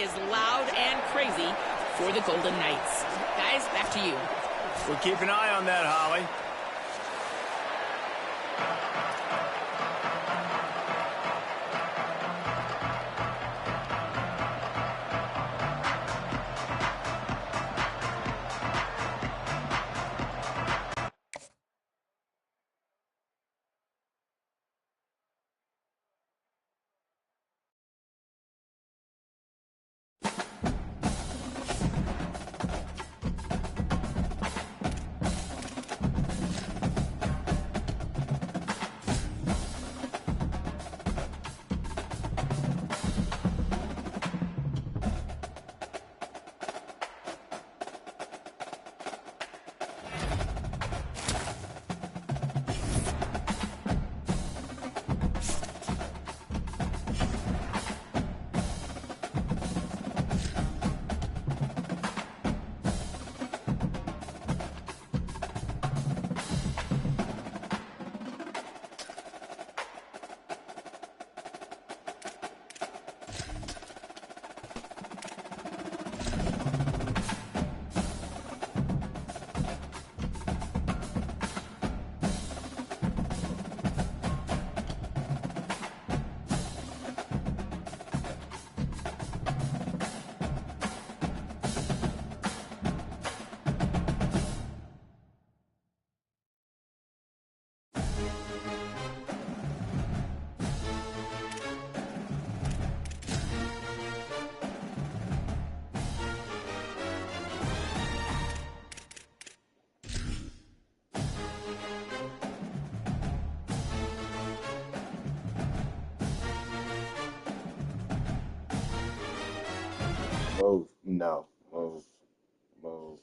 is loud and crazy for the Golden Knights. Guys, back to you. We'll keep an eye on that, Holly. Move. No. Move. Move.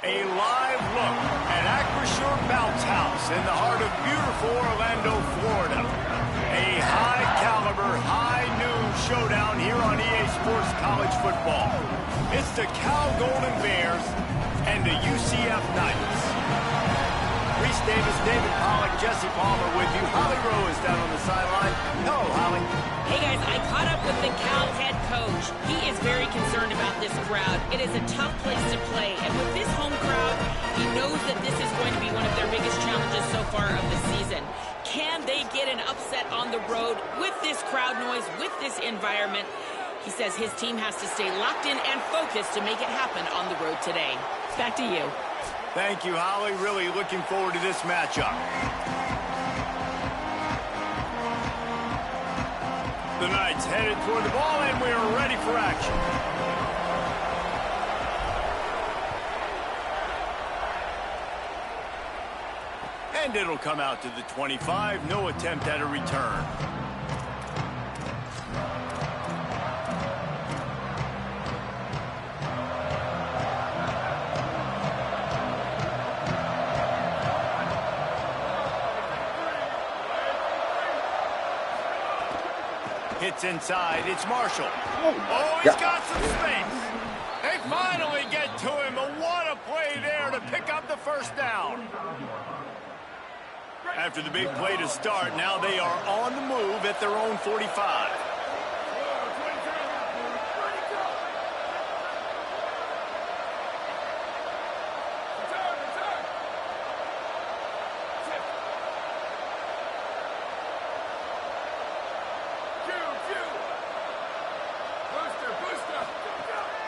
A live look at Acrisure Bounce House in the heart of beautiful Orlando, Florida. A high-caliber, high-noon showdown here on EA Sports College Football. It's the Cal Golden Bears and the UCF Knights. Reese Davis, David Pollack, Jesse Palmer with you. Holly Rowe is down on the sideline. Hello, Holly. Hey guys, I caught up with the Cal head coach. He is very concerned about this crowd. It is a tough place to play, and with this home crowd, he knows that this is going to be one of their biggest challenges so far of the season. Can they get an upset on the road with this crowd noise, with this environment? He says his team has to stay locked in and focused to make it happen on the road today. Back to you. Thank you, Holly. Really looking forward to this matchup. The Knights headed toward the ball, and we are ready for action. And it'll come out to the 25. No attempt at a return. Hits inside. It's Marshall. Oh, he's got some space. They finally get to him. But what a play there to pick up the first down. After the big play to start, now they are on the move at their own 45.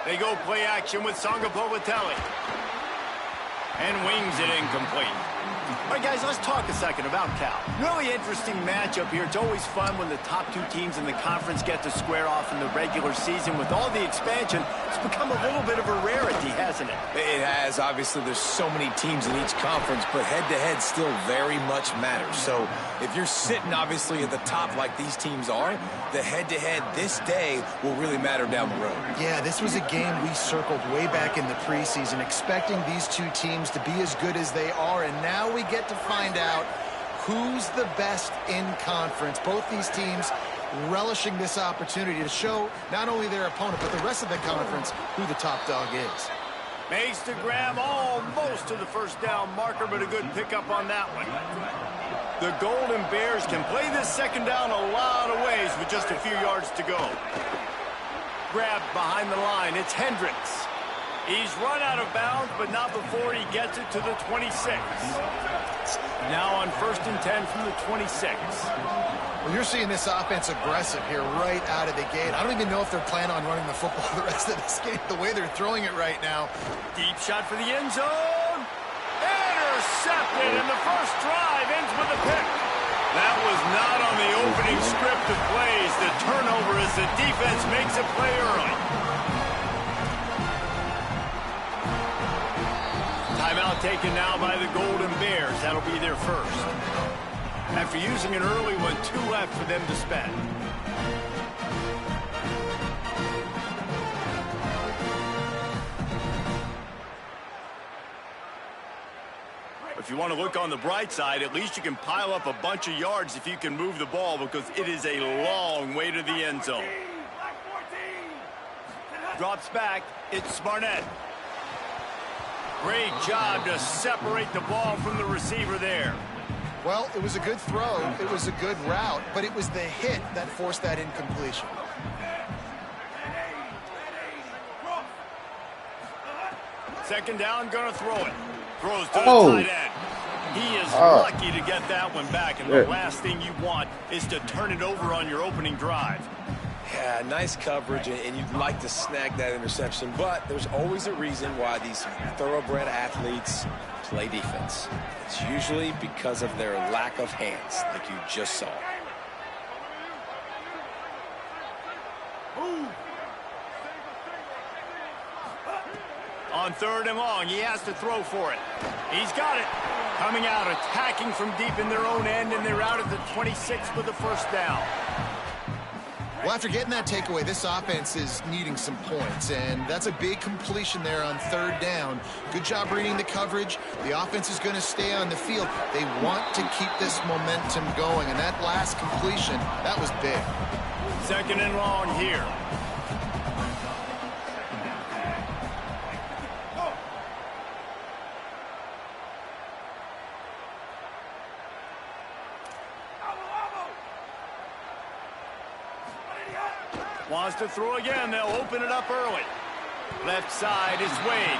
They go play action with Sangapovatelli. And wings it incomplete. All right, guys, let's talk a second about Cal. Really interesting matchup here. It's always fun when the top two teams in the conference get to square off in the regular season. With all the expansion, it's become a little bit of a rarity, hasn't it? It has. Obviously, there's so many teams in each conference, but head-to-head still very much matters. So if you're sitting, obviously, at the top like these teams are, the head-to-head this day will really matter down the road. Yeah, this was a game we circled way back in the preseason, expecting these two teams to be as good as they are, and now we get to find out who's the best in conference. Both these teams relishing this opportunity to show not only their opponent, but the rest of the conference who the top dog is. Makes the grab almost to the first down marker, but a good pickup on that one. The Golden Bears can play this second down a lot of ways with just a few yards to go. grab behind the line. It's Hendricks. He's run out of bounds, but not before he gets it to the 26. Now on 1st and 10 from the 26. Well, you're seeing this offense aggressive here right out of the gate. I don't even know if they're planning on running the football the rest of this game, the way they're throwing it right now. Deep shot for the end zone. Intercepted, and the first drive ends with a pick. That was not on the opening script of plays. The turnover as the defense makes a play early. Timeout taken now by the Golden Bears. That'll be their first. After using an early one, 2 left for them to spend. If you want to look on the bright side, at least you can pile up a bunch of yards if you can move the ball, because it is a long way to the end zone. Drops back. It's Barnett. Great job to separate the ball from the receiver there. Well, it was a good throw. It was a good route, but it was the hit that forced that incompletion. Second down, gonna throw it. Throws to the tight end. He is lucky to get that one back, and the last thing you want is to turn it over on your opening drive. Yeah, nice coverage, and you'd like to snag that interception, but there's always a reason why these thoroughbred athletes play defense. It's usually because of their lack of hands, like you just saw. On 3rd and long, he has to throw for it. He's got it. Coming out, attacking from deep in their own end, and they're out at the 26 with the first down. Well, after getting that takeaway, this offense is needing some points, and that's a big completion there on 3rd down. Good job reading the coverage. The offense is going to stay on the field. They want to keep this momentum going, and that last completion, that was big. 2nd and long here. Wants to throw again. They'll open it up early. Left side is Wade.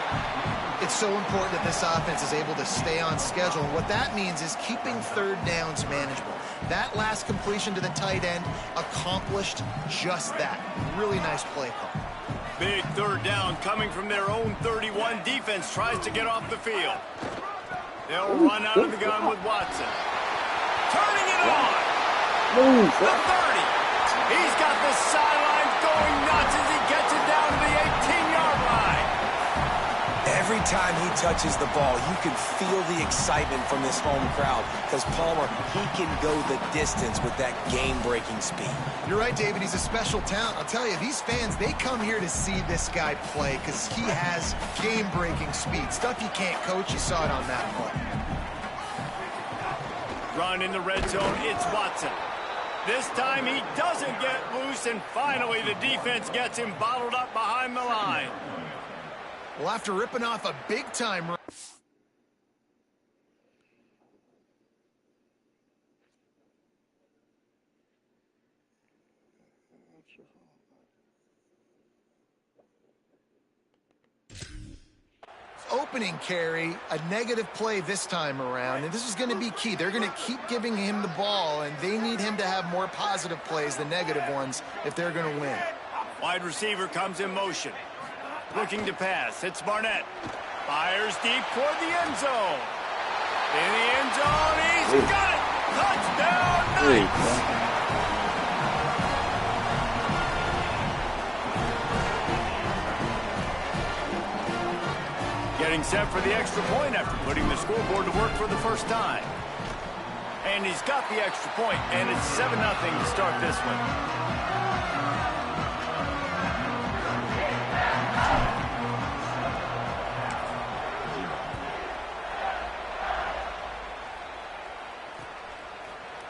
It's so important that this offense is able to stay on schedule. And what that means is keeping 3rd downs manageable. That last completion to the tight end accomplished just that. Really nice play call. Big 3rd down coming from their own 31. Defense tries to get off the field. They'll run out of the gun with Watson. Turning it on. The 30. He's got the sidelines going nuts as he gets it down to the 18-yard line. Every time he touches the ball, you can feel the excitement from this home crowd, because Palmer, he can go the distance with that game-breaking speed. You're right, David. He's a special talent. I'll tell you, these fans, they come here to see this guy play because he has game-breaking speed. Stuff you can't coach. You saw it on that play. Run in the red zone. It's Watson. This time he doesn't get loose, and finally the defense gets him bottled up behind the line. Well, after ripping off a big-time run. Opening carry, a negative play this time around, and this is going to be key. They're going to keep giving him the ball, and they need him to have more positive plays than negative ones if they're going to win. Wide receiver comes in motion. Looking to pass. It's Barnett. Fires deep toward the end zone. In the end zone, he's got it! Touchdown, Knights! Getting set for the extra point after putting the scoreboard to work for the first time. And he's got the extra point, and it's 7-0 to start this one.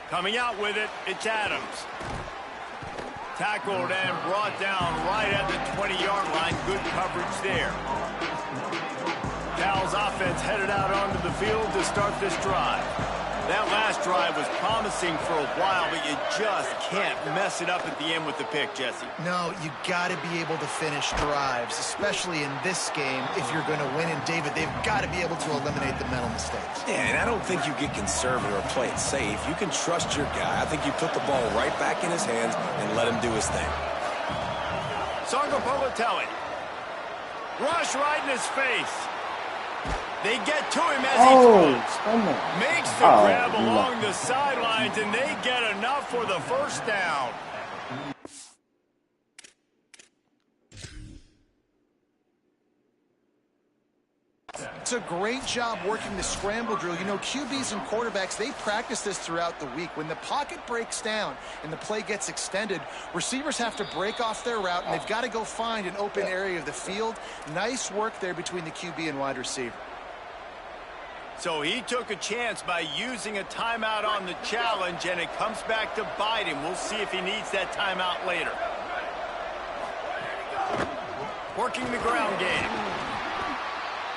Coming out with it, it's Adams. Tackled and brought down right at the 20-yard line. Good coverage there. Cal's offense headed out onto the field to start this drive. That last drive was promising for a while, but you just can't mess it up at the end with the pick, Jesse. No, you got to be able to finish drives, especially in this game if you're going to win. And, David, they've got to be able to eliminate the mental mistakes. Yeah, and I don't think you get conservative or play it safe. You can trust your guy. I think you put the ball right back in his hands and let him do his thing. Songapolatelli. Rush right in his face. They get to him as he throws. Makes the grab along the sidelines, and they get enough for the first down. It's a great job working the scramble drill. You know, QBs and quarterbacks, they practice this throughout the week. When the pocket breaks down and the play gets extended, receivers have to break off their route, and they've got to go find an open area of the field. Nice work there between the QB and wide receiver. So he took a chance by using a timeout on the challenge, and it comes back to bite him. We'll see if he needs that timeout later. Working the ground game.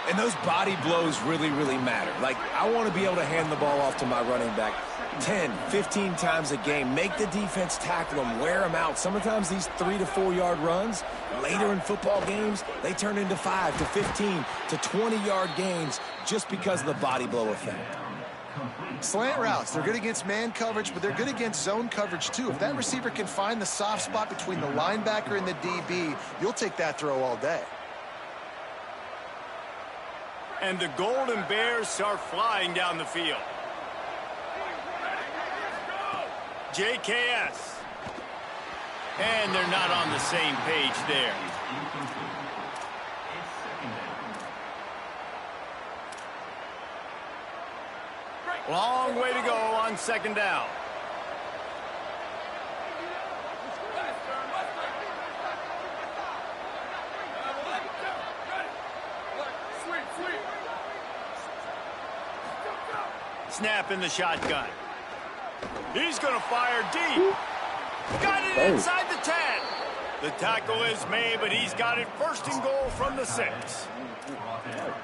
And those body blows really, really matter. Like, I want to be able to hand the ball off to my running back 10, 15 times a game. Make the defense tackle them, wear them out. Sometimes these 3 to 4 yard runs, later in football games, they turn into 5 to 15 to 20 yard gains just because of the body blow effect. Slant routes, they're good against man coverage, but they're good against zone coverage too. If that receiver can find the soft spot between the linebacker and the DB, you'll take that throw all day. And the Golden Bears start flying down the field. JKS. And they're not on the same page there. Long way to go on second down. Snap in the shotgun. He's going to fire deep. Got it inside the 10. The tackle is made, but he's got it first and goal from the 6.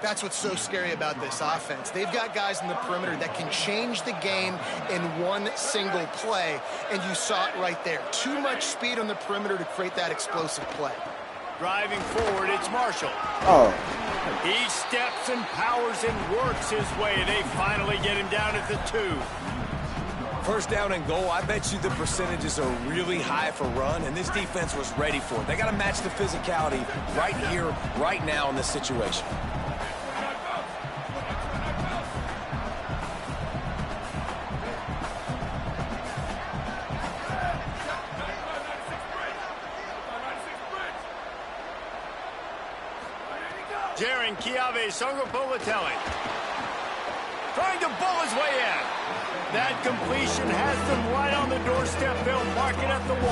That's what's so scary about this offense. They've got guys in the perimeter that can change the game in one single play, and you saw it right there. Too much speed on the perimeter to create that explosive play. Driving forward, it's Marshall. He steps and powers and works his way. They finally get him down at the 2. First down and goal, I bet you the percentages are really high for run, and this defense was ready for it. They got to match the physicality right here, right now in this situation. Jaron Kiave Songapolatelli trying to bull his way in. That completion has them right on the doorstep. They'll mark it at the 1.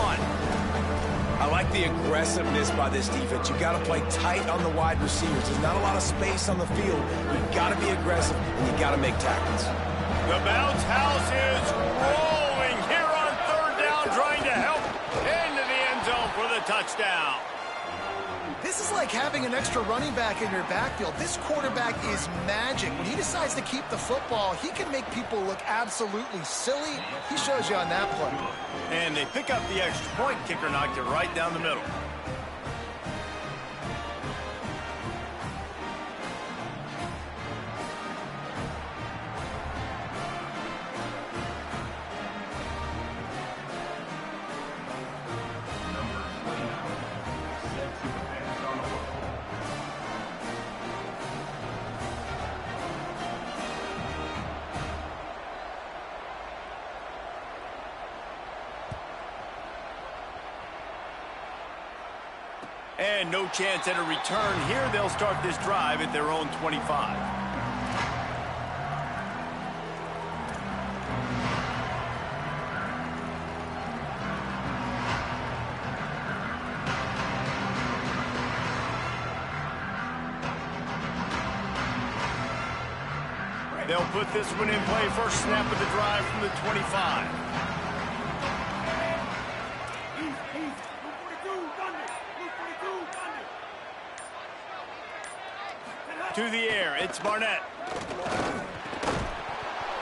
I like the aggressiveness by this defense. You got to play tight on the wide receivers. There's not a lot of space on the field. You've got to be aggressive, and you got to make tackles. The bounce house is rolling here on third down, trying to help into the end zone for the touchdown. This is like having an extra running back in your backfield. This quarterback is magic. When he decides to keep the football, he can make people look absolutely silly. He shows you on that play. And they pick up the extra point. Kicker knocked it right down the middle. And no chance at a return here. They'll start this drive at their own 25. They'll put this one in play. First snap of the drive from the 25. To the air, it's Barnett.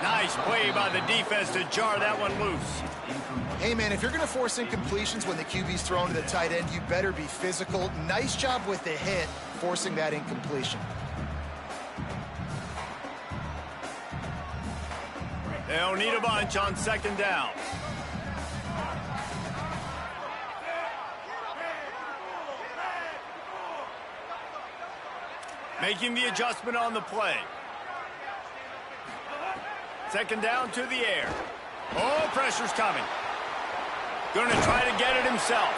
Nice play by the defense to jar that one loose. Hey, man, if you're going to force incompletions when the QB's thrown to the tight end, you better be physical. Nice job with the hit, forcing that incompletion. They'll need a bunch on second down. Making the adjustment on the play. Second down to the air. Oh, pressure's coming. Going to try to get it himself.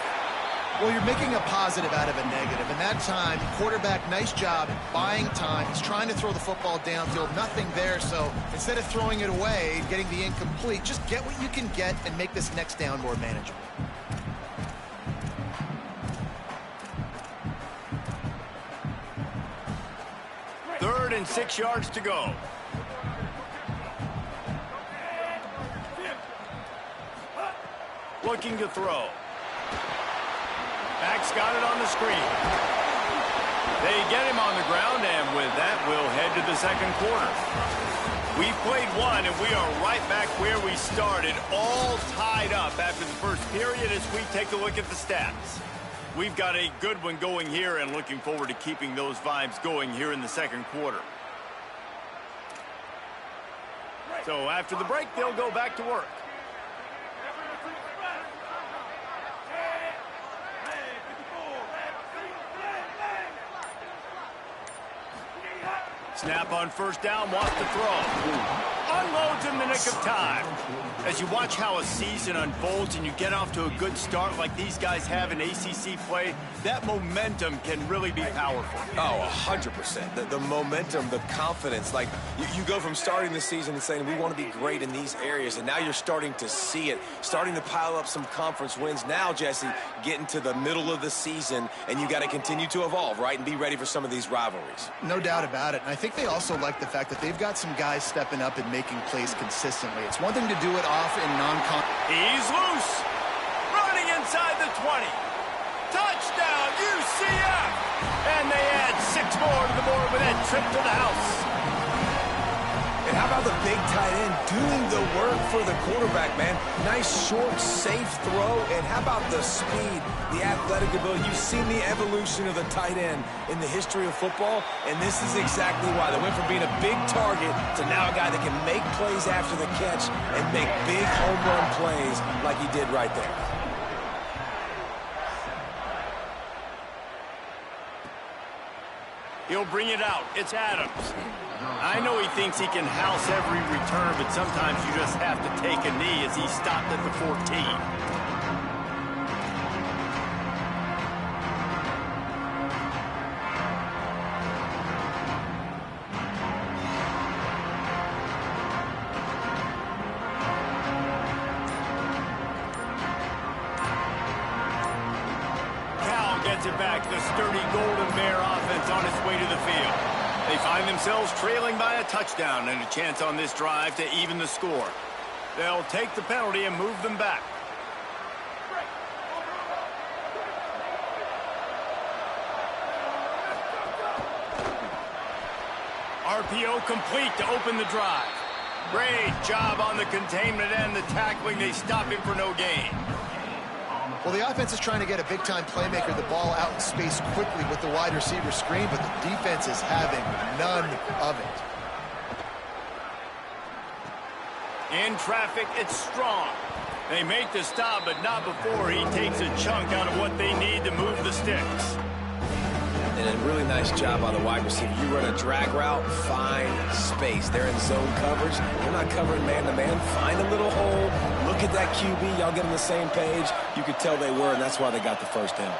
Well, you're making a positive out of a negative. And that time, quarterback, nice job buying time. He's trying to throw the football downfield. Nothing there, so instead of throwing it away, getting the incomplete, just get what you can get and make this next down more manageable. Third and 6 yards to go. Looking to throw. Max got it on the screen. They get him on the ground, and with that, we'll head to the second quarter. We've played one, and we are right back where we started, all tied up after the first period as we take a look at the stats. We've got a good one going here, and looking forward to keeping those vibes going here in the second quarter. So after the break, they'll go back to work. Snap on first down, wants to throw. Unloads in the nick of time. As you watch how a season unfolds and you get off to a good start like these guys have in ACC play, that momentum can really be powerful. Oh, 100%. The momentum, the confidence. Like, you go from starting the season and saying, we want to be great in these areas, and now you're starting to see it, starting to pile up some conference wins. Now, Jesse, getting to the middle of the season, and you got to continue to evolve, right, and be ready for some of these rivalries. No doubt about it. And I think they also like the fact that they've got some guys stepping up and making plays consistently. It's one thing to do it off in non-con. He's loose. Running inside the 20. Touchdown, UCF! And they add 6 more to the board with that trip to the house. And how about the big tight end doing the work for the quarterback, man? Nice, short, safe throw. And how about the speed, the athletic ability? You've seen the evolution of the tight end in the history of football, and this is exactly why. They went from being a big target to now a guy that can make plays after the catch and make big home run plays like he did right there. He'll bring it out. It's Adams. I know he thinks he can house every return, but sometimes you just have to take a knee as he stopped at the 14. Gets it back. The sturdy Golden Bear offense on its way to the field. They find themselves trailing by a touchdown and a chance on this drive to even the score. They'll take the penalty and move them back. RPO complete to open the drive. Great job on the containment and the tackling. They stop him for no gain. Well, the offense is trying to get a big-time playmaker the ball out in space quickly with the wide receiver screen, but the defense is having none of it. In traffic, it's strong. They make the stop, but not before he takes a chunk out of what they need to move the sticks. And a really nice job by the wide receiver. You run a drag route, find space. They're in zone coverage. They're not covering man-to-man. Find a little hole. Look at that QB. Y'all get on the same page. You could tell they were, and that's why they got the first down.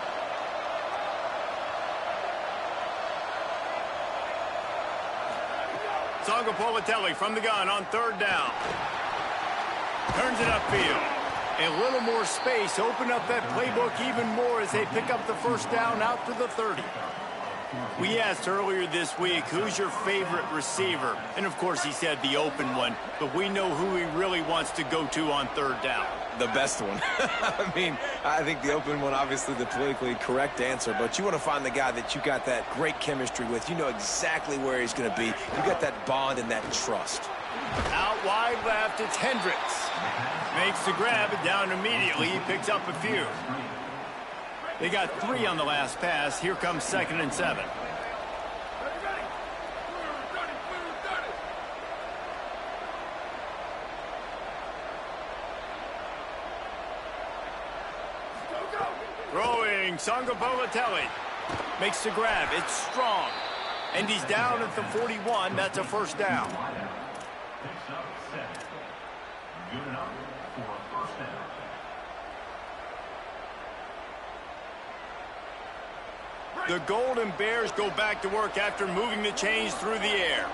Politelli from the gun on third down. Turns it upfield. A little more space. Open up that playbook even more as they pick up the first down out to the 30. We asked earlier this week, who's your favorite receiver? And, of course, he said the open one. But we know who he really wants to go to on third down. The best one. I mean, I think the open one, obviously the politically correct answer. But you want to find the guy that you got that great chemistry with. You know exactly where he's going to be. You got that bond and that trust. Out wide left, it's Hendricks. Makes the grab, and down immediately. He picks up a few. They got 3 on the last pass. Here comes 2nd and 7. Throwing, Sangabolotelli. Makes the grab, it's strong. And he's down at the 41. That's a first down. Good enough for a first down. The Golden Bears go back to work after moving the chains through the air.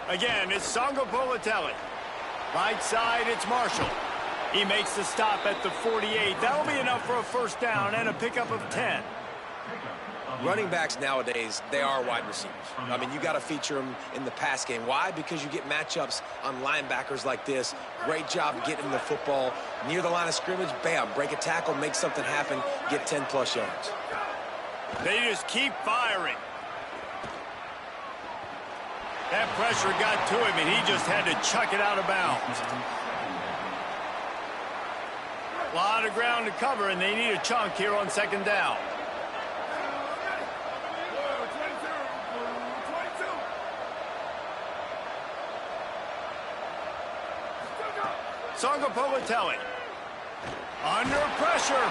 Again, it's Sangabolotelli. Right side, it's Marshall. He makes the stop at the 48. That'll be enough for a first down and a pickup of 10. Running backs nowadays, they are wide receivers. I mean, you got to feature them in the pass game. Why? Because you get matchups on linebackers like this. Great job getting the football near the line of scrimmage. Bam, break a tackle, make something happen, get 10-plus yards. They just keep firing. That pressure got to him, and he just had to chuck it out of bounds. A lot of ground to cover, and they need a chunk here on 2nd down. Sangabolotelli. Under pressure.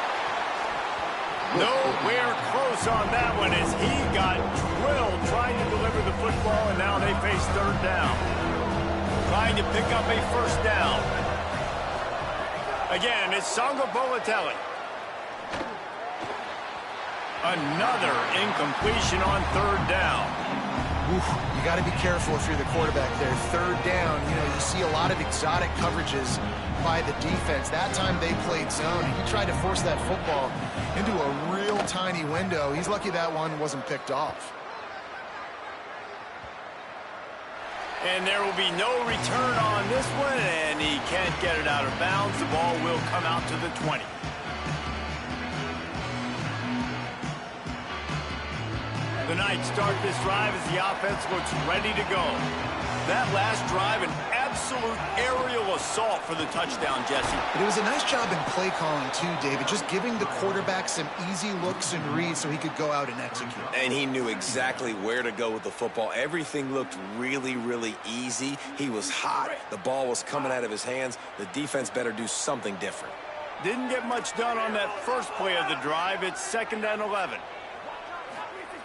Nowhere close on that one as he got drilled trying to deliver the football, and now they face 3rd down. Trying to pick up a first down. Again, it's Sangabolotelli. Another incompletion on 3rd down. Oof, you got to be careful if you're the quarterback there. 3rd down, you know, you see a lot of exotic coverages by the defense. That time they played zone. He tried to force that football into a real tiny window. He's lucky that one wasn't picked off. And there will be no return on this one, and he can't get it out of bounds. The ball will come out to the 20. The Knights start this drive as the offense looks ready to go. That last drive, an absolute aerial assault for the touchdown, Jesse. But it was a nice job in play calling too, David, just giving the quarterback some easy looks and reads so he could go out and execute. And he knew exactly where to go with the football. Everything looked really, really easy. He was hot. The ball was coming out of his hands. The defense better do something different. Didn't get much done on that first play of the drive. It's 2nd and 11.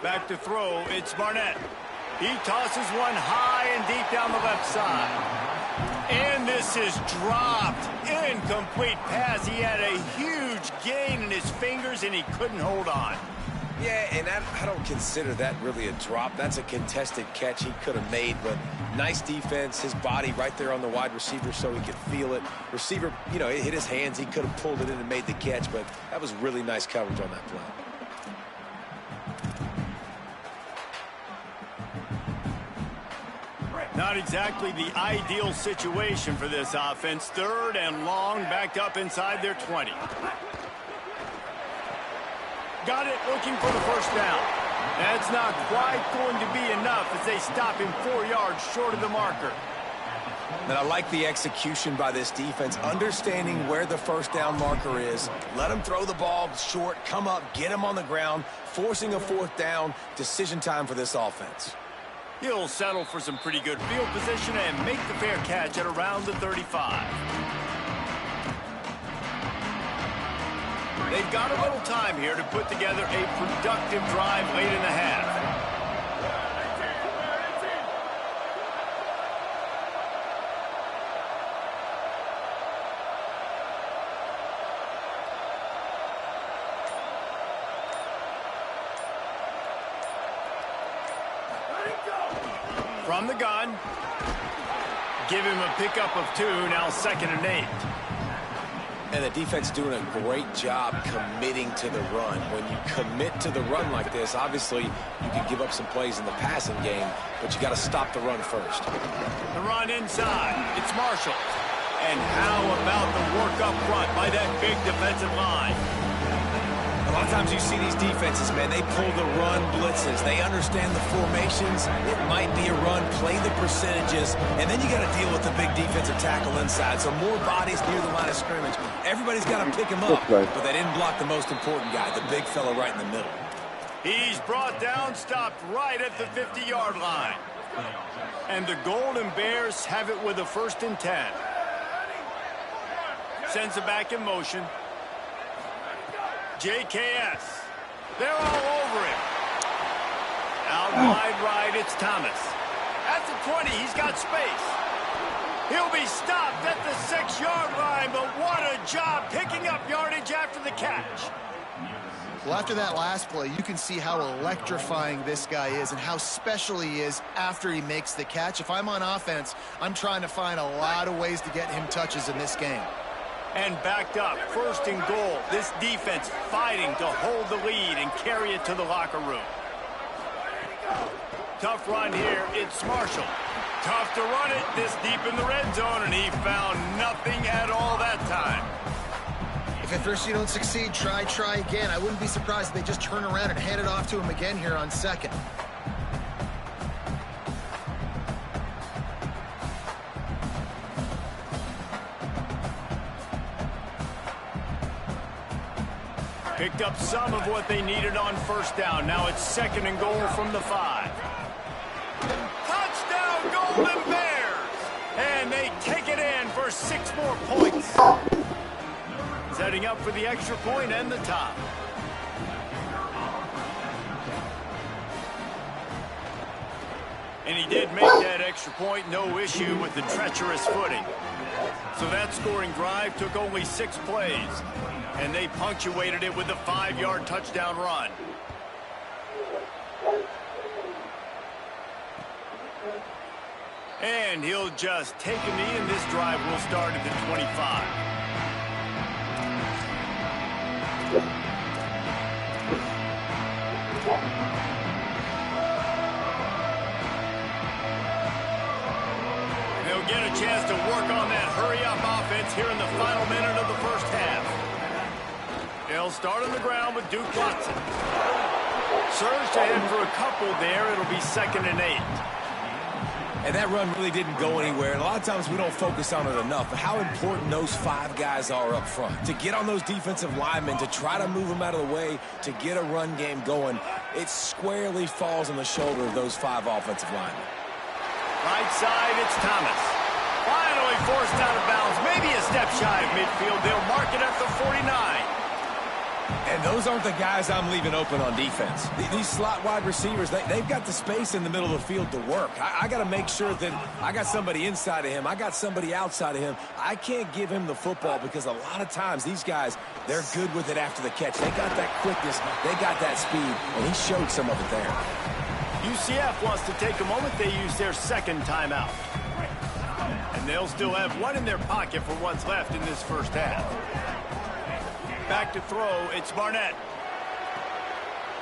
Back to throw, it's Barnett. He tosses one high and deep down the left side. And this is dropped. Incomplete pass. He had a huge gain in his fingers, and he couldn't hold on. Yeah, and I don't consider that really a drop. That's a contested catch he could have made, but nice defense. His body right there on the wide receiver so he could feel it. Receiver, you know, it hit his hands. He could have pulled it in and made the catch, but that was really nice coverage on that play. Not exactly the ideal situation for this offense. 3rd and long, backed up inside their 20. Got it, looking for the first down. That's not quite going to be enough as they stop him 4 yards short of the marker. And I like the execution by this defense, understanding where the first down marker is. Let him throw the ball short, come up, get him on the ground, forcing a 4th down. Decision time for this offense. He'll settle for some pretty good field position and make the fair catch at around the 35. They've got a little time here to put together a productive drive late in the half. From the gun, give him a pickup of 2, now 2nd and 8. And the defense doing a great job committing to the run. When you commit to the run like this, obviously you can give up some plays in the passing game, but you got to stop the run first. The run inside, it's Marshall. And how about the work up front by that big defensive line? A lot of times you see these defenses, man, they pull the run blitzes. They understand the formations. It might be a run, play the percentages, and then you got to deal with the big defensive tackle inside. So more bodies near the line of scrimmage. Everybody's got to pick him up, but they didn't block the most important guy, the big fella right in the middle. He's brought down, stopped right at the 50-yard line. And the Golden Bears have it with a 1st and 10. Sends it back in motion. JKS. They're all over him. Out wide right, it's Thomas. At the 20, he's got space. He'll be stopped at the 6-yard line, but what a job picking up yardage after the catch. Well, after that last play, you can see how electrifying this guy is and how special he is after he makes the catch. If I'm on offense, I'm trying to find a lot of ways to get him touches in this game. And backed up, 1st and goal. This defense fighting to hold the lead and carry it to the locker room. Tough run here, it's Marshall. Tough to run it this deep in the red zone, and he found nothing at all that time. If at first you don't succeed, try again. I wouldn't be surprised if they just turn around and hand it off to him again here on 2nd. Picked up some of what they needed on 1st down. Now it's 2nd and goal from the 5. Touchdown, Golden Bears! And they take it in for 6 more points. Setting up for the extra point and the top. And he did make that extra point, no issue with the treacherous footing. So that scoring drive took only 6 plays. And they punctuated it with a 5-yard touchdown run. And he'll just take a knee, and this drive will start at the 25. They'll get a chance to work on that hurry-up offense here in the final minute of the 1st half. They'll start on the ground with Duke Watson. Surge ahead for a couple there. It'll be 2nd and 8. And that run really didn't go anywhere. And a lot of times we don't focus on it enough. But how important those 5 guys are up front. To get on those defensive linemen, to try to move them out of the way, to get a run game going, it squarely falls on the shoulder of those 5 offensive linemen. Right side, it's Thomas. Finally forced out of bounds. Maybe a step shy of midfield. They'll mark it at the 49. And those aren't the guys I'm leaving open on defense. These slot wide receivers, they've got the space in the middle of the field to work. I got to make sure that I got somebody inside of him. I got somebody outside of him. I can't give him the football because a lot of times these guys, they're good with it after the catch. They got that quickness. They got that speed, and he showed some of it there. UCF wants to take a moment. They use their 2nd timeout. And they'll still have 1 in their pocket for what's left in this 1st half. Back to throw, it's Barnett.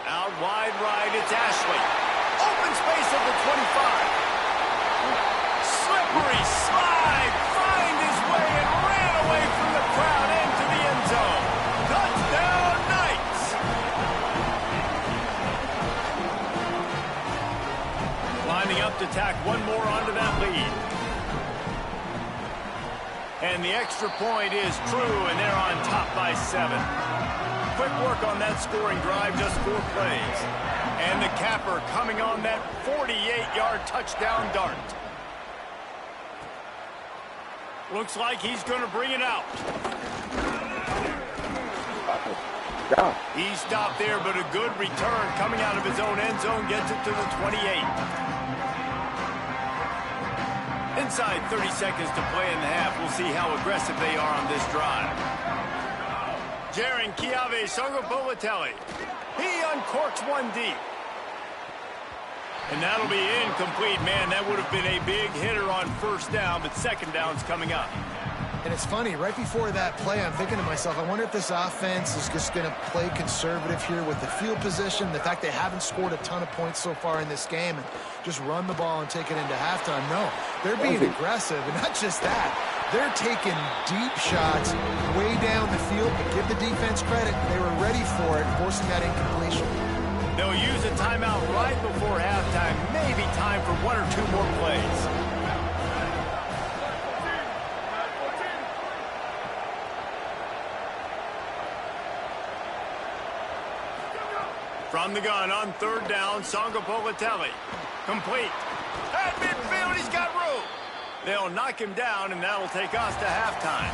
Out wide right, it's Ashley. Open space at the 25. Slippery slide, find his way and ran away from the crowd into the end zone. Touchdown, Knights! Lining up to tack 1 more onto that lead. And the extra point is true, and they're on top by 7. Quick work on that scoring drive, just 4 plays. And the capper coming on that 48-yard touchdown dart. Looks like he's going to bring it out. He stopped there, but a good return coming out of his own end zone, gets it to the 28. Inside 30 seconds to play in the half. We'll see how aggressive they are on this drive. Jaron Kiave Sogopolatelli. He uncorks 1 deep. And that'll be incomplete. Man, that would have been a big hitter on 1st down, but 2nd down's coming up. And it's funny, right before that play, I'm thinking to myself, I wonder if this offense is just going to play conservative here with the field position, the fact they haven't scored a ton of points so far in this game, and just run the ball and take it into halftime. No, they're being aggressive, and not just that. They're taking deep shots way down the field, but give the defense credit. They were ready for it, forcing that incompletion. They'll use a timeout right before halftime. Maybe time for 1 or 2 more plays. From the gun on 3rd down, Sangapolatelli. Complete. At midfield, he's got room. They'll knock him down, and that'll take us to halftime.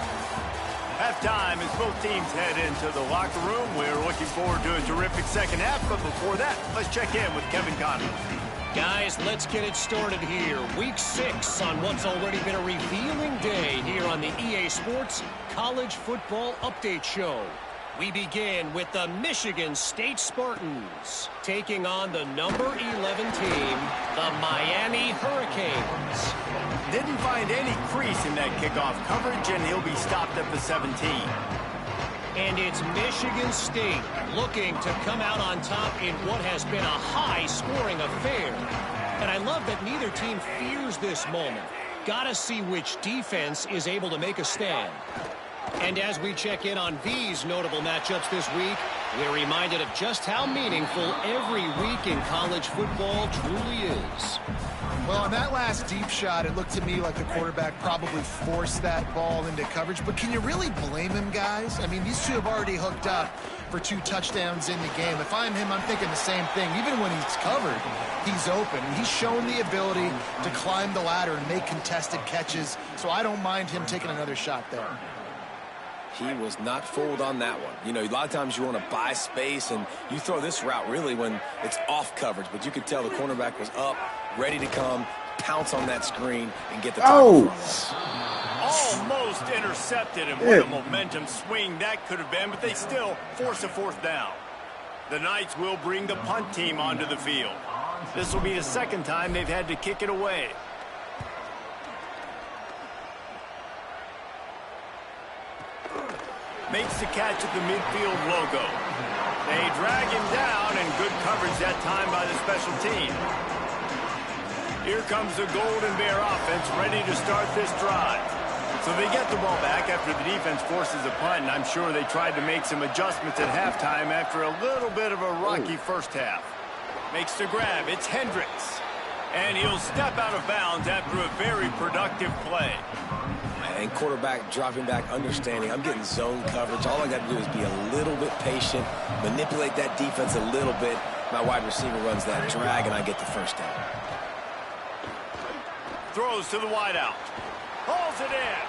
Halftime as both teams head into the locker room. We're looking forward to a terrific second half, but before that, let's check in with Kevin Conley. Guys, let's get it started here. Week 6 on what's already been a revealing day here on the EA Sports College Football Update Show. We begin with the Michigan State Spartans taking on the number 11 team, the Miami Hurricanes. Didn't find any crease in that kickoff coverage, and he'll be stopped at the 17. And it's Michigan State looking to come out on top in what has been a high-scoring affair. And I love that neither team fears this moment. Gotta see which defense is able to make a stand. And as we check in on these notable matchups this week, we're reminded of just how meaningful every week in college football truly is. Well, on that last deep shot, it looked to me like the quarterback probably forced that ball into coverage. But can you really blame him, guys? I mean, these two have already hooked up for 2 touchdowns in the game. If I'm him, I'm thinking the same thing. Even when he's covered, he's open. He's shown the ability to climb the ladder and make contested catches. So I don't mind him taking another shot there. He was not fooled on that one. You know, a lot of times you want to buy space, and you throw this route really when it's off coverage. But you could tell the cornerback was up, ready to come, pounce on that screen, and get the target. Almost intercepted, and what a momentum swing that could have been, but they still force a 4th down. The Knights will bring the punt team onto the field. This will be the 2nd time they've had to kick it away. Makes the catch at the midfield logo. They drag him down, and good coverage that time by the special team. Here comes the Golden Bear offense ready to start this drive. So they get the ball back after the defense forces a punt, and I'm sure they tried to make some adjustments at halftime after a little bit of a rocky first half. Makes the grab. It's Hendricks. And he'll step out of bounds after a very productive play. And quarterback dropping back, understanding I'm getting zone coverage. All I got to do is be a little bit patient, manipulate that defense a little bit. My wide receiver runs that drag, and I get the 1st down. Throws to the wideout. Hauls it in.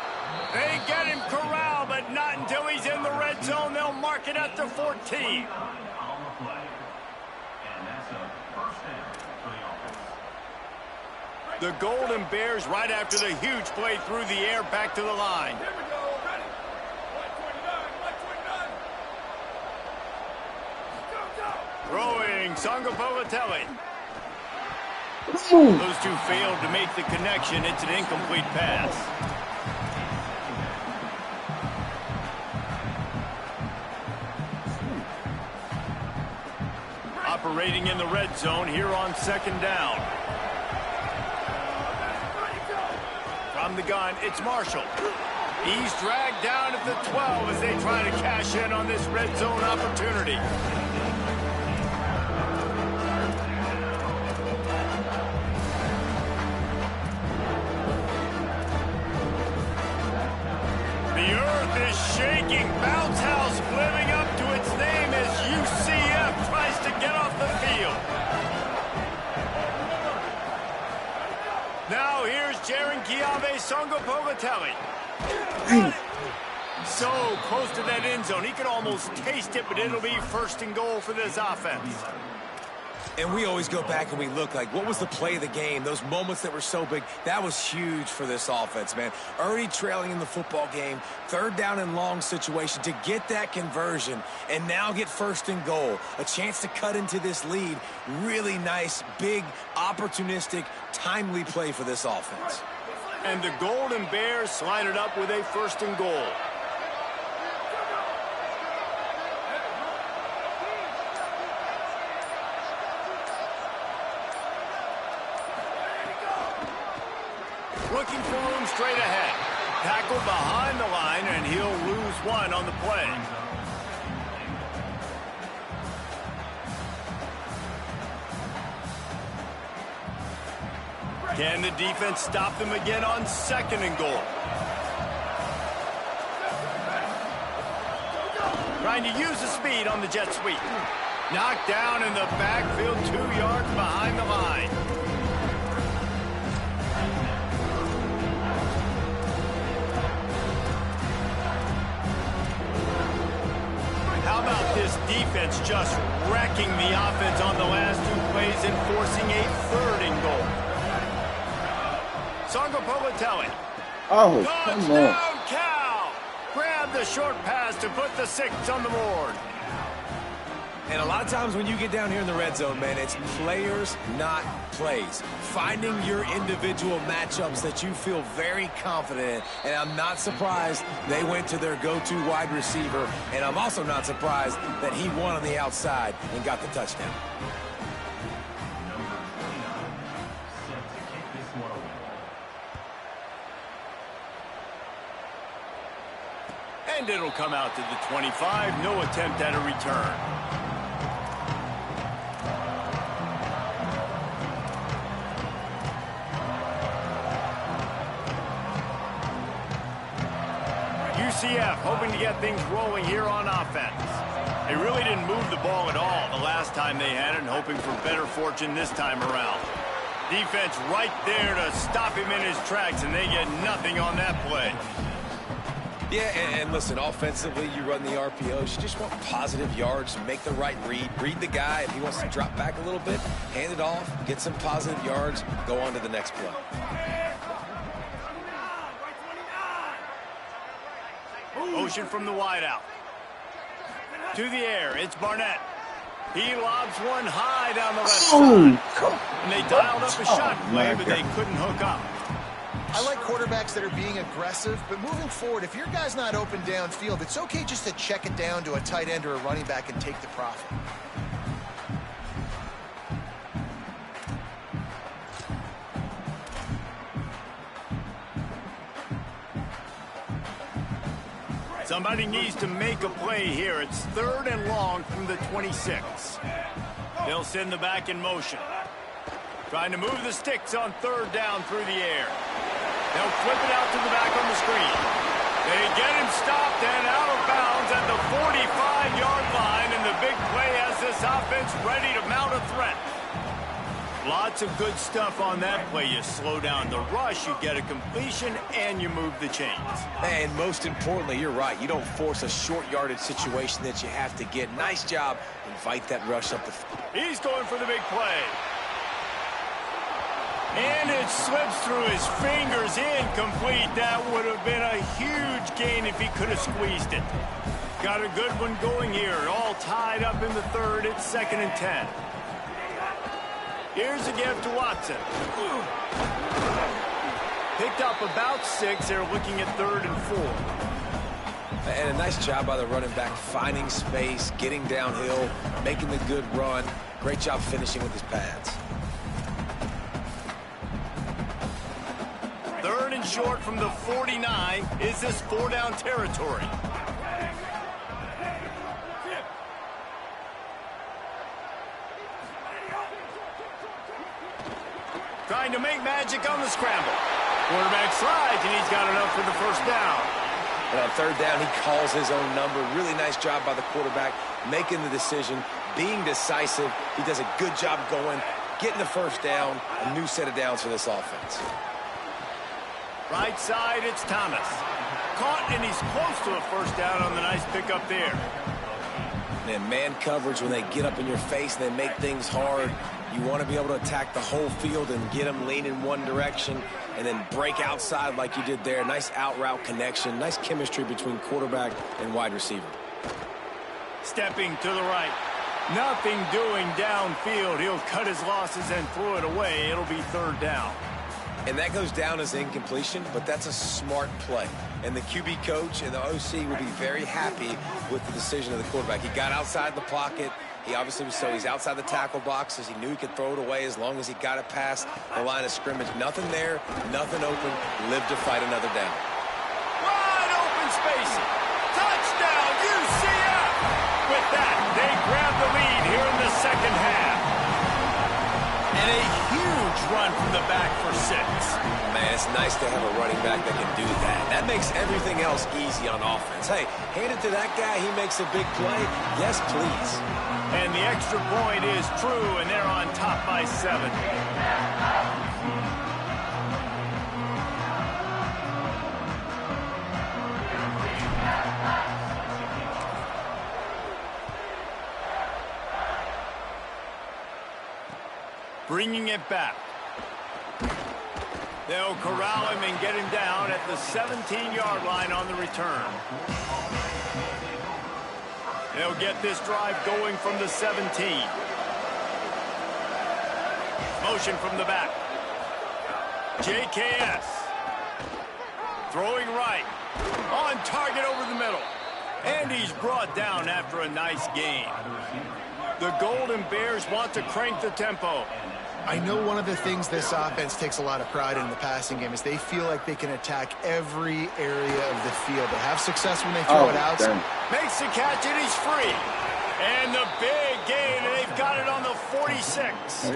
They get him corralled, but not until he's in the red zone. They'll mark it at the 14. The Golden Bears right after the huge play through the air back to the line. Throwing Sangapolatelli. Those two failed to make the connection. It's an incomplete pass. Operating in the red zone here on 2nd down. From the gun, it's Marshall. He's dragged down at the 12 as they try to cash in on this red zone opportunity. The earth is shaking. Bounce House living up to its name as UCF tries to get off the field. Now here's Jaron Kiave Sangapolatelli. So close to that end zone. He could almost taste it, but it'll be 1st and goal for this offense. And we always go back and we look like, what was the play of the game? Those moments that were so big, that was huge for this offense, man. Already trailing in the football game, 3rd down and long situation to get that conversion and now get 1st and goal. A chance to cut into this lead. Really nice, big, opportunistic, timely play for this offense. And the Golden Bears slide it up with a 1st and goal. Looking for room straight ahead. Tackle behind the line, and he'll lose one on the play. Can the defense stop them again on 2nd and goal? Trying to use the speed on the jet sweep. Knocked down in the backfield, 2 yards behind the line. How about this defense just wrecking the offense on the last 2 plays and forcing a 3rd and goal? Sangopolitelli. Oh, come on. Touchdown, Cal! Grab the short pass to put the 6 on the board. And a lot of times when you get down here in the red zone, man, it's players, not plays. Finding your individual matchups that you feel very confident in. And I'm not surprised they went to their go-to wide receiver. And I'm also not surprised that he won on the outside and got the touchdown. And it'll come out to the 25. No attempt at a return. UCF hoping to get things rolling here on offense. They really didn't move the ball at all the last time they had it, and hoping for better fortune this time around. Defense right there to stop him in his tracks, and they get nothing on that play. Yeah, and listen, offensively, you run the RPOs. You just want positive yards, make the right read the guy. If he wants to drop back a little bit, hand it off, get some positive yards, go on to the next play. Motion from the wideout. To the air, it's Barnett. He lobs one high down the left side. And they dialed up a shot play, but they couldn't hook up. I like quarterbacks that are being aggressive, but moving forward, if your guy's not open downfield, it's okay just to check it down to a tight end or a running back and take the profit. Somebody needs to make a play here. It's 3rd and long from the 26. They'll send the back in motion. Trying to move the sticks on 3rd down through the air. They'll flip it out to the back on the screen. They get him stopped and out of bounds at the 45-yard line, and the big play has this offense ready to mount a threat. Lots of good stuff on that play. You slow down the rush, you get a completion, and you move the chains. And most importantly, you're right. You don't force a short yardage situation that you have to get. Nice job. Invite that rush up the field. He's going for the big play. And it slips through his fingers, incomplete. That would have been a huge gain if he could have squeezed it. Got a good one going here. All tied up in the 3rd. It's 2nd and 10. Here's a give to Watson. Picked up about 6. They're looking at 3rd and 4. And a nice job by the running back, finding space, getting downhill, making the good run. Great job finishing with his pads. 3rd and short from the 49. Is this 4-down territory? Trying to make magic on the scramble. Quarterback slides, and he's got enough for the 1st down. And on 3rd down, he calls his own number. Really nice job by the quarterback, making the decision, being decisive. He does a good job going, getting the 1st down, a new set of downs for this offense. Right side, it's Thomas. Caught, and he's close to a 1st down on the nice pickup there. And man coverage, when they get up in your face and they make things hard, you want to be able to attack the whole field and get them lean in one direction and then break outside like you did there. Nice out route connection, nice chemistry between quarterback and wide receiver. Stepping to the right. Nothing doing downfield. He'll cut his losses and throw it away. It'll be 3rd down. And that goes down as incompletion, but that's a smart play. And the QB coach and the OC will be very happy with the decision of the quarterback. He got outside the pocket. He obviously was, so he's outside the tackle boxes. He knew he could throw it away as long as he got it past the line of scrimmage. Nothing there, nothing open. Live to fight another down. spacing. Touchdown, UCF! With that, they grab the lead here in the second half. And a huge run from the back for 6. Man, it's nice to have a running back that can do that. That makes everything else easy on offense. Hey, hand it to that guy. He makes a big play. Yes, please. And the extra point is true, and they're on top by 7. Bringing it back. They'll corral him and get him down at the 17-yard line on the return. They'll get this drive going from the 17. Motion from the back. JKS. Throwing right. On target over the middle. And he's brought down after a nice gain. The Golden Bears want to crank the tempo. I know one of the things this offense takes a lot of pride in the passing game is they feel like they can attack every area of the field. They have success when they throw it out. Makes the catch and he's free. And the big gain, and they've got it on the 46.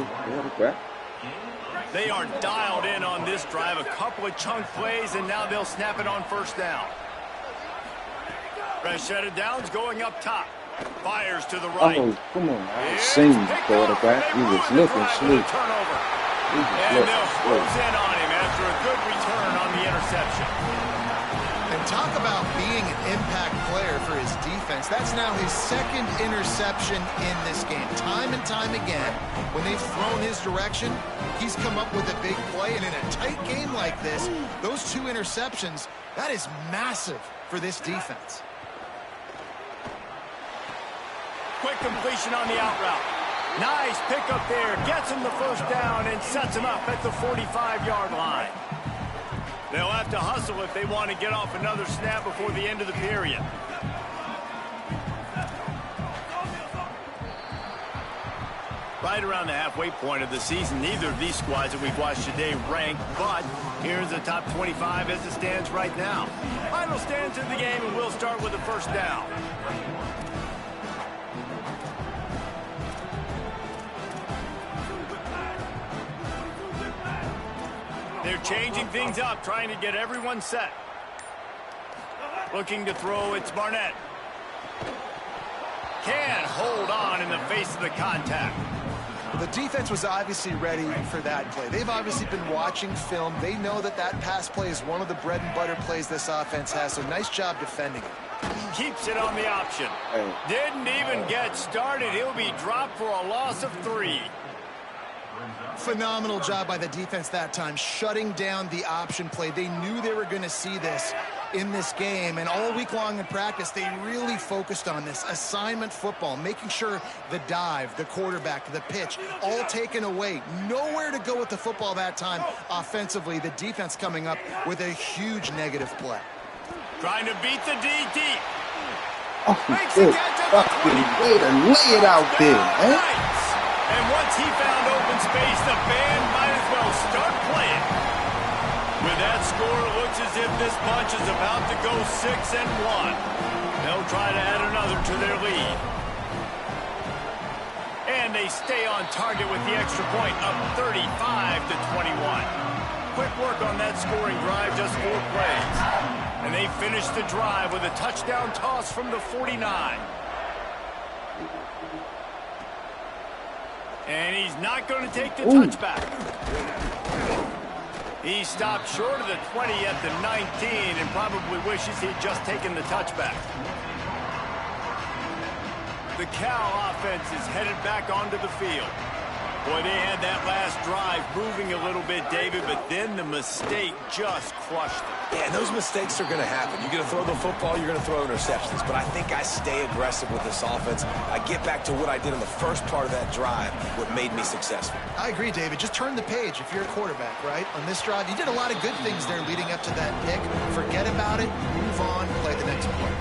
They are dialed in on this drive. A couple of chunk plays, and now they'll snap it on first down. Fresh set of downs going up top. Fires to the right. Oh, come on. I seen the quarterback. He was looking sleep. And they'll close in on him after a good return on the interception. And talk about being an impact player for his defense. That's now his 2nd interception in this game. Time and time again, when they've thrown his direction, he's come up with a big play. And in a tight game like this, those 2 interceptions, that is massive for this defense. Quick completion on the out route. Nice pickup there. Gets him the first down and sets him up at the 45-yard line. They'll have to hustle if they want to get off another snap before the end of the period. Right around the halfway point of the season, neither of these squads that we've watched today rank, but here's the top 25 as it stands right now. Final stands in the game, and we'll start with the first down. They're changing things up, trying to get everyone set. Looking to throw, it's Barnett. Can't hold on in the face of the contact. The defense was obviously ready for that play. They've obviously been watching film. They know that that pass play is one of the bread and butter plays this offense has, so nice job defending it. Keeps it on the option. Didn't even get started. He'll be dropped for a loss of 3. Phenomenal job by the defense that time, shutting down the option play. They knew they were going to see this in this game, and all week long in practice, they really focused on this assignment football, making sure the dive, the quarterback, the pitch, all taken away. Nowhere to go with the football that time offensively. The defense coming up with a huge negative play. Trying to beat the DT. Oh, good fucking way to lay it out there, man. And once he found open space, the band might as well start playing. With that score, it looks as if this bunch is about to go 6-1. They'll try to add another to their lead. And they stay on target with the extra point of 35-21. Quick work on that scoring drive, just 4 plays. And they finish the drive with a touchdown toss from the 49. And he's not going to take the touchback. He stopped short of the 20 at the 19 and probably wishes he'd just taken the touchback. The Cal offense is headed back onto the field. Boy, they had that last drive moving a little bit, David, but then the mistake just crushed them. Yeah, and those mistakes are going to happen. You're going to throw the football, you're going to throw interceptions. But I think I stay aggressive with this offense. I get back to what I did in the first part of that drive, what made me successful. I agree, David. Just turn the page if you're a quarterback, right? On this drive, you did a lot of good things there leading up to that pick. Forget about it, move on, play the next play.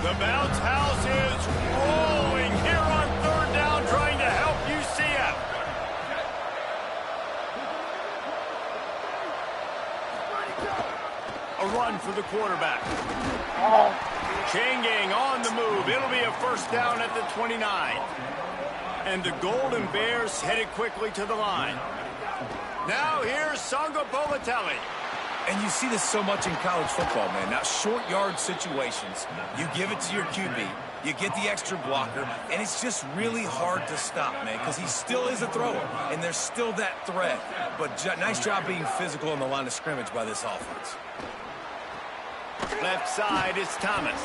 The bounce house is rolling here on 3rd down, trying to help UCF. A run for the quarterback. Chain gang on the move. It'll be a first down at the 29. And the Golden Bears headed quickly to the line. Now here's Songo Politelli. And you see this so much in college football, man. Now, short yard situations, you give it to your QB, you get the extra blocker, and it's just really hard to stop, man, because he still is a thrower, and there's still that threat. But nice job being physical on the line of scrimmage by this offense. Left side, it's Thomas.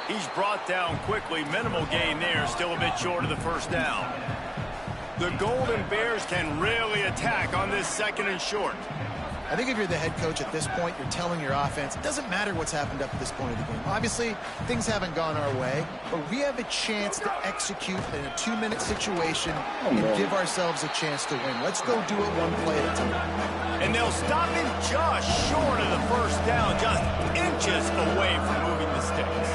He's brought down quickly. Minimal gain there, still a bit short of the first down. The Golden Bears can really attack on this second and short. I think if you're the head coach at this point, you're telling your offense, it doesn't matter what's happened up to this point of the game. Obviously, things haven't gone our way, but we have a chance to execute in a 2-minute situation and give ourselves a chance to win. Let's go do it one play at a time. And they'll stop him just short of the first down, just inches away from moving the sticks.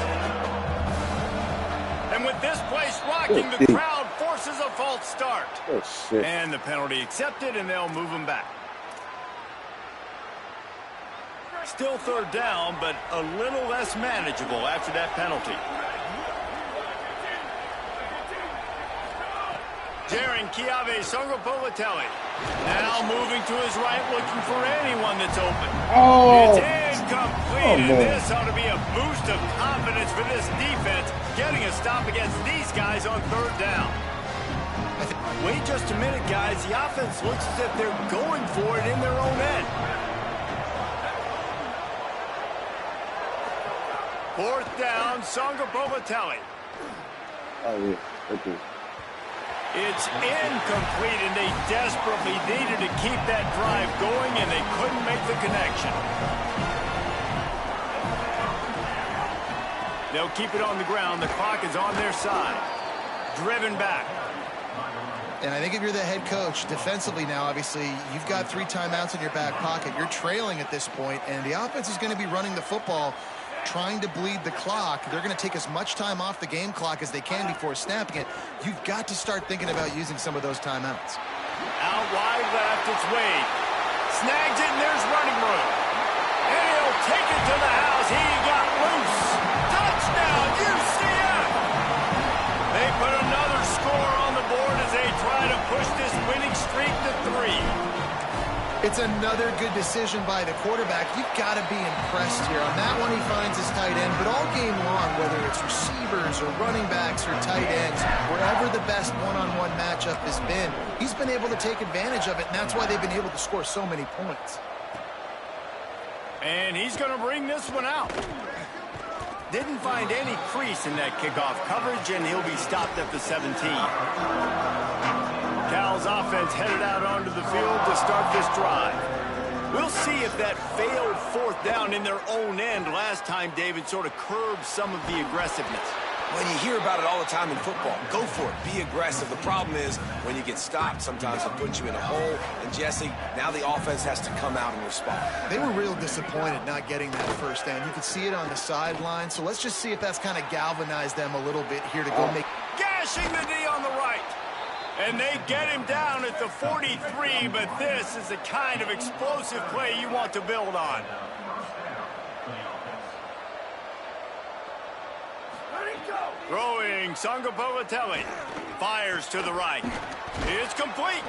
And with this place rocking, the crowd forces a false start. And the penalty accepted, and they'll move him back. Still third down, but a little less manageable after that penalty. Jaron Kiave Songo Politelli. Now moving to his right, looking for anyone that's open. It's incomplete, and this ought to be a boost of confidence for this defense, getting a stop against these guys on third down. Wait just a minute, guys. The offense looks as if they're going for it in their own end. Fourth down, Songo Politelli. It's incomplete, and they desperately needed to keep that drive going, and they couldn't make the connection. They'll keep it on the ground. The clock is on their side. Driven back. And I think if you're the head coach, defensively now, obviously, you've got 3 timeouts in your back pocket. You're trailing at this point, and the offense is going to be running the football, trying to bleed the clock. They're going to take as much time off the game clock as they can before snapping it. You've got to start thinking about using some of those timeouts. Out wide left, it's Wade. Snags it, and there's running room. And he'll take it to the house. He got loose. Touchdown, UCF! They put another score on the board as they try to push this winning streak to 3. It's another good decision by the quarterback. You've got to be impressed here. On that one, he finds his tight end, but all game long, whether it's receivers or running backs or tight ends, wherever the best one-on-one matchup has been, he's been able to take advantage of it, and that's why they've been able to score so many points. And he's going to bring this one out. Didn't find any crease in that kickoff coverage, and he'll be stopped at the 17. Cal's offense headed out onto the field to start this drive. We'll see if that failed fourth down in their own end last time, David, sort of curbed some of the aggressiveness. Well, you hear about it all the time in football. Go for it. Be aggressive. The problem is when you get stopped, sometimes it puts you in a hole. And, Jesse, now the offense has to come out and respond. They were real disappointed not getting that first down. You could see it on the sideline. So let's just see if that's kind of galvanized them a little bit here to go make... Gashing the D on the right. And they get him down at the 43, but this is the kind of explosive play you want to build on. Throwing, Songo Politelli. Fires to the right. It's complete.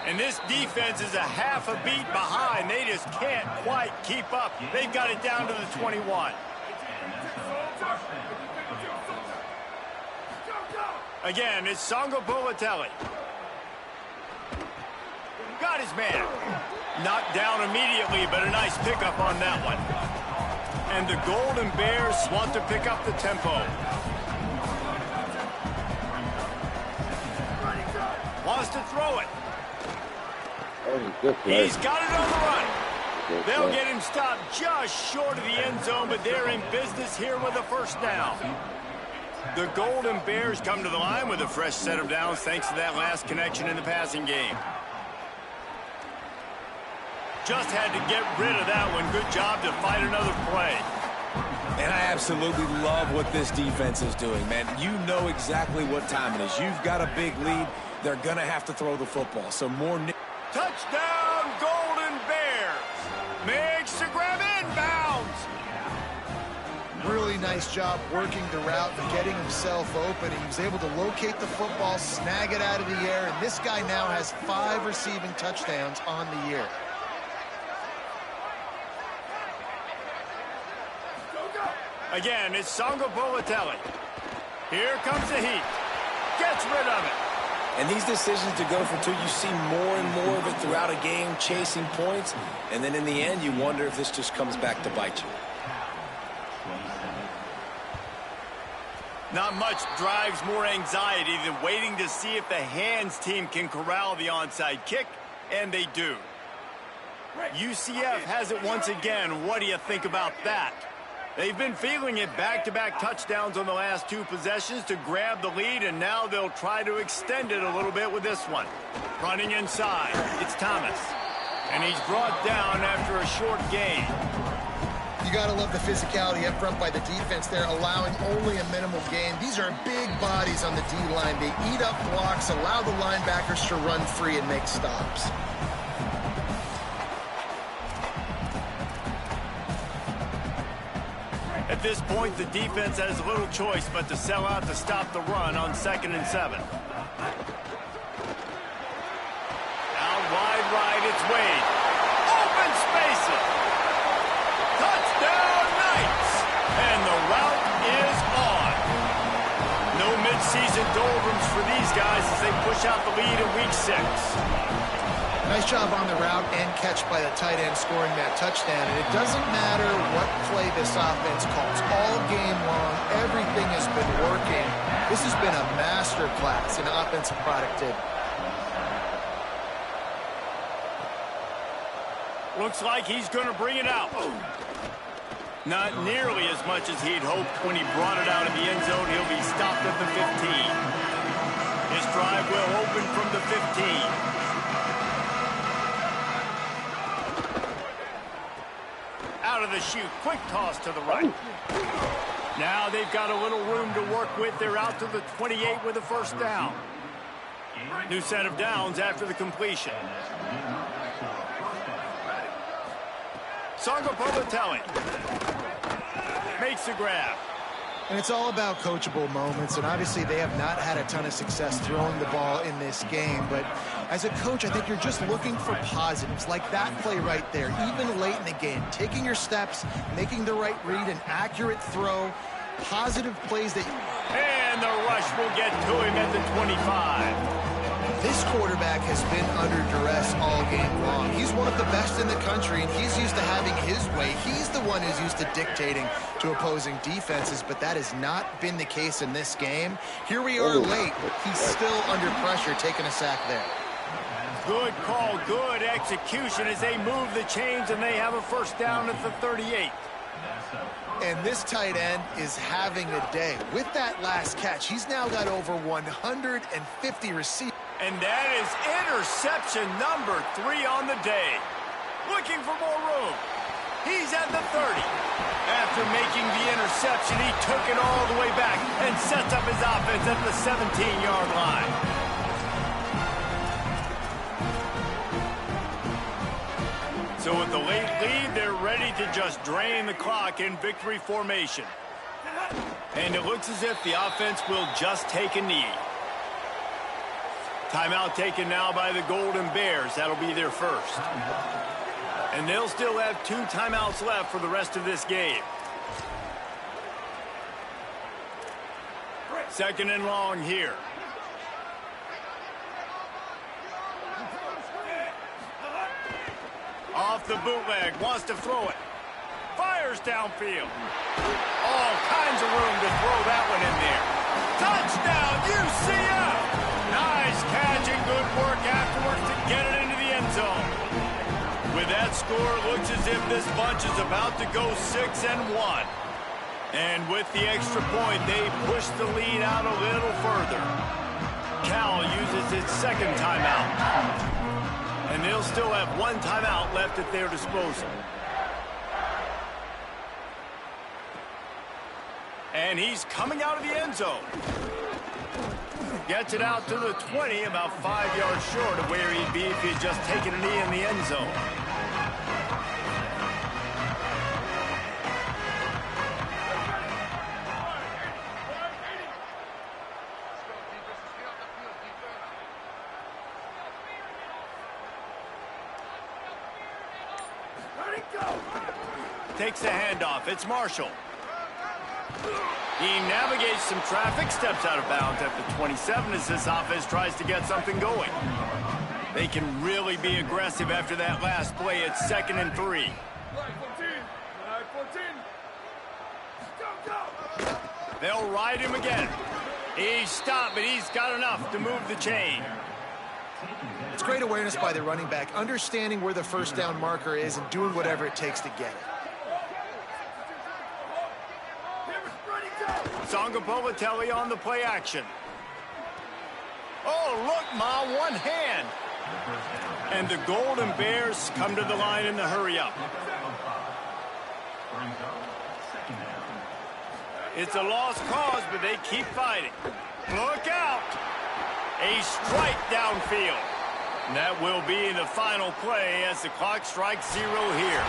And this defense is a half a beat behind. They just can't quite keep up. They've got it down to the 21. Again, it's Songo Politelli. Got his man. Knocked down immediately, but a nice pickup on that one. And the Golden Bears want to pick up the tempo. Wants to throw it. He's got it on the run. They'll get him stopped just short of the end zone, but they're in business here with a first down. The Golden Bears come to the line with a fresh set of downs thanks to that last connection in the passing game. Just had to get rid of that one. Good job to fight another play. And I absolutely love what this defense is doing, man. You know exactly what time it is. You've got a big lead. They're going to have to throw the football. So more... Touchdown, Golden Bears. Makes the grab inbounds. Really really nice job working the route and getting himself open. He was able to locate the football, snag it out of the air, and this guy now has 5 receiving touchdowns on the year. Again, it's Songo Bolatelli. Here comes the heat. Gets rid of it. And these decisions to go for 2, you see more and more of it throughout a game, chasing points. And then in the end, you wonder if this just comes back to bite you. Not much drives more anxiety than waiting to see if the hands team can corral the onside kick, and they do. UCF has it once again. What do you think about that? They've been feeling it, back-to-back touchdowns on the last 2 possessions to grab the lead, and now they'll try to extend it a little bit with this one. Running inside, it's Thomas. And he's brought down after a short gain. You got to love the physicality up front by the defense there, allowing only a minimal gain. These are big bodies on the D-line. They eat up blocks, allow the linebackers to run free and make stops. At this point, the defense has little choice but to sell out to stop the run on 2nd and 7. Out wide right, it's Wade. Open spaces. Touchdown Knights. And the route is on. No midseason doldrums for these guys as they push out the lead in week 6. Nice job on the route and catch by the tight end scoring that touchdown. And it doesn't matter what play this offense calls. All game long, everything has been working. This has been a master class in offensive productivity. Looks like he's going to bring it out. Not nearly as much as he'd hoped when he brought it out of the end zone. He'll be stopped at the 15. His drive will open from the 15. Out of the chute, quick toss to the right. Now they've got a little room to work with. They're out to the 28 with a first down. New set of downs after the completion. Songo Bolatelli makes the grab. And it's all about coachable moments, and obviously they have not had a ton of success throwing the ball in this game, but as a coach, I think you're just looking for positives, like that play right there, even late in the game, taking your steps, making the right read, an accurate throw, positive plays that... And the rush will get to him at the 25. This quarterback has been under duress all game long. He's one of the best in the country, and he's used to having his way. He's the one who's used to dictating to opposing defenses, but that has not been the case in this game. Here we are late. He's still under pressure, taking a sack there. Good call, good execution as they move the chains, and they have a first down at the 38. And this tight end is having a day. With that last catch, he's now got over 150 receivers. And that is interception number 3 on the day. Looking for more room. He's at the 30. After making the interception, he took it all the way back and sets up his offense at the 17-yard line. So with the late lead, they're ready to just drain the clock in victory formation. And it looks as if the offense will just take a knee. Timeout taken now by the Golden Bears. That'll be their first. And they'll still have 2 timeouts left for the rest of this game. 2nd and long here. Off the bootleg, wants to throw it. Fires downfield. All kinds of room to throw that one in there. Touchdown, UCF! Nice catch and good work afterwards to get it into the end zone. With that score, it looks as if this bunch is about to go 6-1. And with the extra point, they push the lead out a little further. Cal uses its 2nd timeout. And they'll still have 1 timeout left at their disposal. And he's coming out of the end zone. Gets it out to the 20, about 5 yards short of where he'd be if he'd just taken a knee in the end zone. takes the handoff. It's Marshall. He navigates some traffic, steps out of bounds at the 27 as this offense tries to get something going. They can really be aggressive after that last play. It's 2nd and 3. They'll ride him again. He's stopped, but he's got enough to move the chain. It's great awareness by the running back, understanding where the first down marker is and doing whatever it takes to get it. Sangapolatelli on the play action. Oh, look, Ma, one hand. And the Golden Bears come to the line in the hurry-up. It's a lost cause, but they keep fighting. Look out! A strike downfield. And that will be the final play as the clock strikes 0 here.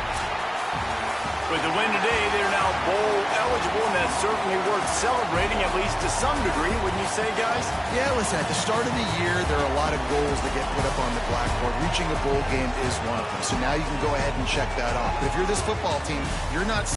With the win today, they're now bowl eligible, and that's certainly worth celebrating, at least to some degree, wouldn't you say, guys? Yeah, listen, at the start of the year, there are a lot of goals that get put up on the blackboard. Reaching a bowl game is one of them. So now you can go ahead and check that off. But if you're this football team, you're not